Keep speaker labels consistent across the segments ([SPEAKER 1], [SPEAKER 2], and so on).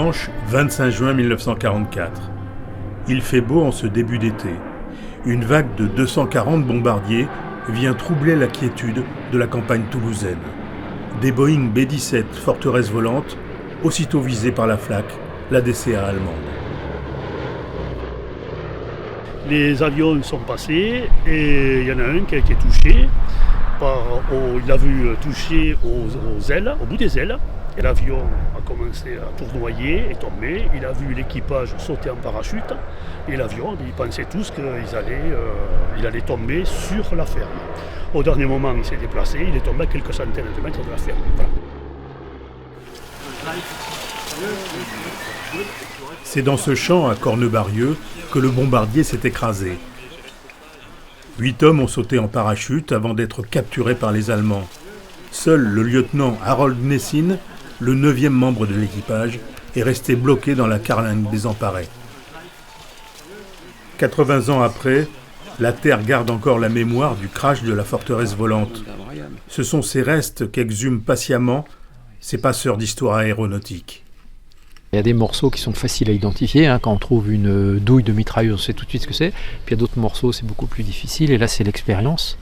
[SPEAKER 1] dimanche 25 juin 1944. Il fait beau en ce début d'été. Une vague de 240 bombardiers vient troubler la quiétude de la campagne toulousaine. Des Boeing B-17 Forteresse volante, aussitôt visés par la Flak, la DCA allemande.
[SPEAKER 2] Les avions sont passés et il y en a un qui a été touché. Il a vu toucher aux ailes, au bout des ailes. Et l'avion a commencé à tournoyer et tomber. Il a vu l'équipage sauter en parachute. Et l'avion, ils pensaient tous qu'il allait tomber sur la ferme. Au dernier moment, il s'est déplacé. Il est tombé à quelques centaines de mètres de la ferme. Voilà.
[SPEAKER 1] C'est dans ce champ à Cornebarieux que le bombardier s'est écrasé. 8 hommes ont sauté en parachute avant d'être capturés par les Allemands. Seul le lieutenant Harold Gnessine, le 9e membre de l'équipage, est resté bloqué dans la carlingue désemparée. 80 ans après, la Terre garde encore la mémoire du crash de la forteresse volante. Ce sont ces restes qu'exhument patiemment ces passeurs d'histoire aéronautique.
[SPEAKER 3] Il y a des morceaux qui sont faciles à identifier. Quand on trouve une douille de mitrailleuse, on sait tout de suite ce que c'est. Puis il y a d'autres morceaux, c'est beaucoup plus difficile. Et là, c'est l'expérience.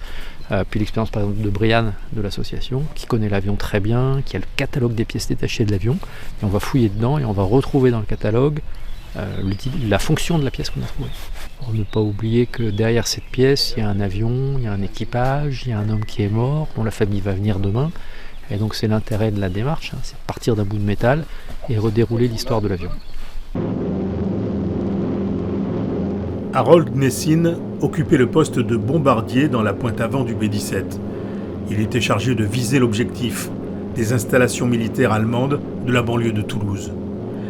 [SPEAKER 3] Puis l'expérience, par exemple, de Brian de l'association, qui connaît l'avion très bien, qui a le catalogue des pièces détachées de l'avion. Et on va fouiller dedans et on va retrouver dans le catalogue la fonction de la pièce qu'on a trouvée. Pour ne pas oublier que derrière cette pièce, il y a un avion, il y a un équipage, il y a un homme qui est mort, dont la famille va venir demain. Et donc c'est l'intérêt de la démarche, c'est de partir d'un bout de métal et redérouler l'histoire de l'avion.
[SPEAKER 1] Harold Gnessine occupait le poste de bombardier dans la pointe avant du B-17. Il était chargé de viser l'objectif, des installations militaires allemandes de la banlieue de Toulouse.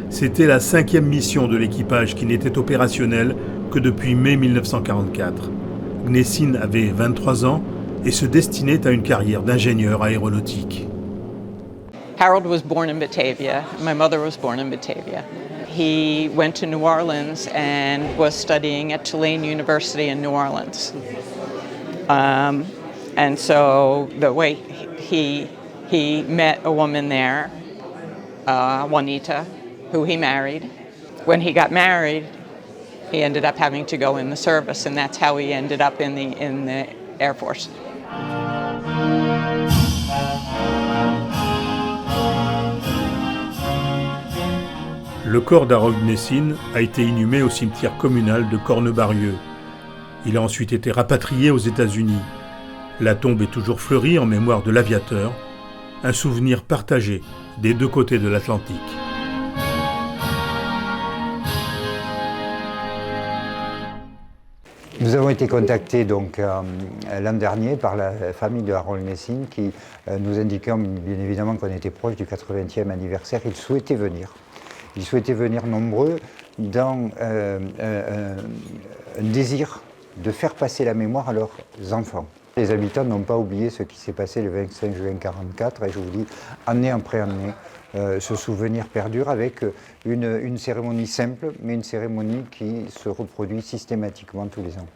[SPEAKER 1] C'était la 5e mission de l'équipage qui n'était opérationnelle que depuis mai 1944. Gnessine avait 23 ans et se destinait à une carrière d'ingénieur aéronautique.
[SPEAKER 4] Harold was born in Batavia. My mother was born in Batavia. He went to New Orleans and was studying at Tulane University in New Orleans. And so the way he met a woman there, Juanita, who he married. When he got married, he ended up having to go in the service, and that's how he ended up in the Air Force.
[SPEAKER 1] Le corps d'Harold Gnessine a été inhumé au cimetière communal de Cornebarieux. Il a ensuite été rapatrié aux États-Unis. La tombe est toujours fleurie en mémoire de l'aviateur, un souvenir partagé des deux côtés de l'Atlantique.
[SPEAKER 5] Nous avons été contactés donc l'an dernier par la famille de Harold Gnessine qui nous indiquait bien évidemment qu'on était proche du 80e anniversaire. Ils souhaitaient venir. Ils souhaitaient venir nombreux dans un désir de faire passer la mémoire à leurs enfants. Les habitants n'ont pas oublié ce qui s'est passé le 25 juin 1944 et je vous dis, année après année, ce souvenir perdure avec une cérémonie simple, mais une cérémonie qui se reproduit systématiquement tous les ans.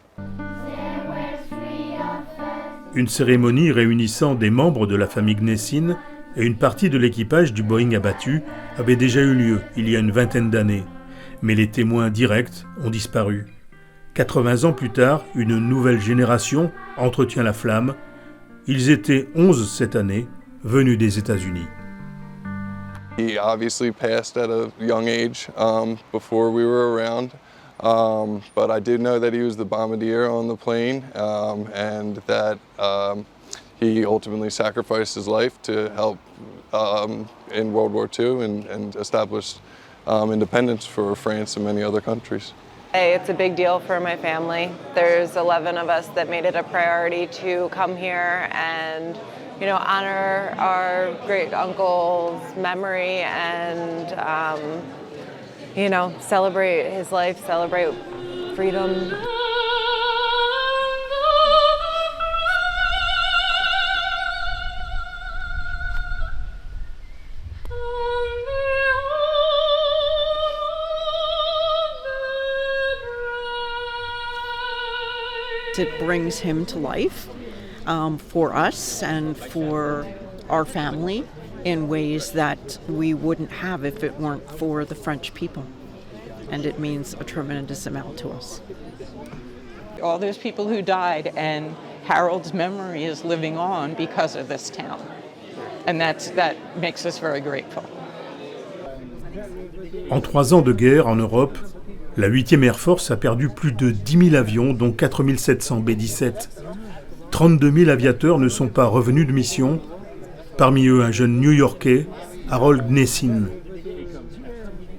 [SPEAKER 1] Une cérémonie réunissant des membres de la famille Gnessine et une partie de l'équipage du Boeing abattu avait déjà eu lieu il y a une vingtaine d'années. Mais les témoins directs ont disparu. 80 ans plus tard, une nouvelle génération entretient la flamme. Ils étaient 11 cette année, venus des États-Unis.
[SPEAKER 6] He obviously passed at a young age before we were around, but I did know that he was the bombardier on the plane and that he ultimately sacrificed his life to help in World War II and establish independence for France and many other countries.
[SPEAKER 7] Hey, it's a big deal for my family. There's 11 of us that made it a priority to come here and honor our great uncle's memory and, celebrate his life, celebrate freedom.
[SPEAKER 8] It brings him to life for us and for our family. in ways that we wouldn't have if it weren't for the French people. And it means a tremendous amount to us.
[SPEAKER 4] All those people who died, and Harold's memory is living on because of this town. And that makes us very grateful.
[SPEAKER 1] En 3 ans de guerre en Europe, la 8e Air Force a perdu plus de 10 000 avions, dont 4 700 B-17. 32 000 aviateurs ne sont pas revenus de mission, parmi eux un jeune New-Yorkais, Harold Gnessine.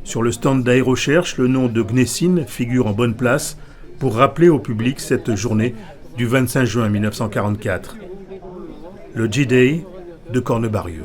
[SPEAKER 1] Sur le stand d'Aérocherche, le nom de Gnessine figure en bonne place pour rappeler au public cette journée du 25 juin 1944, le G-Day de Cornebarieux.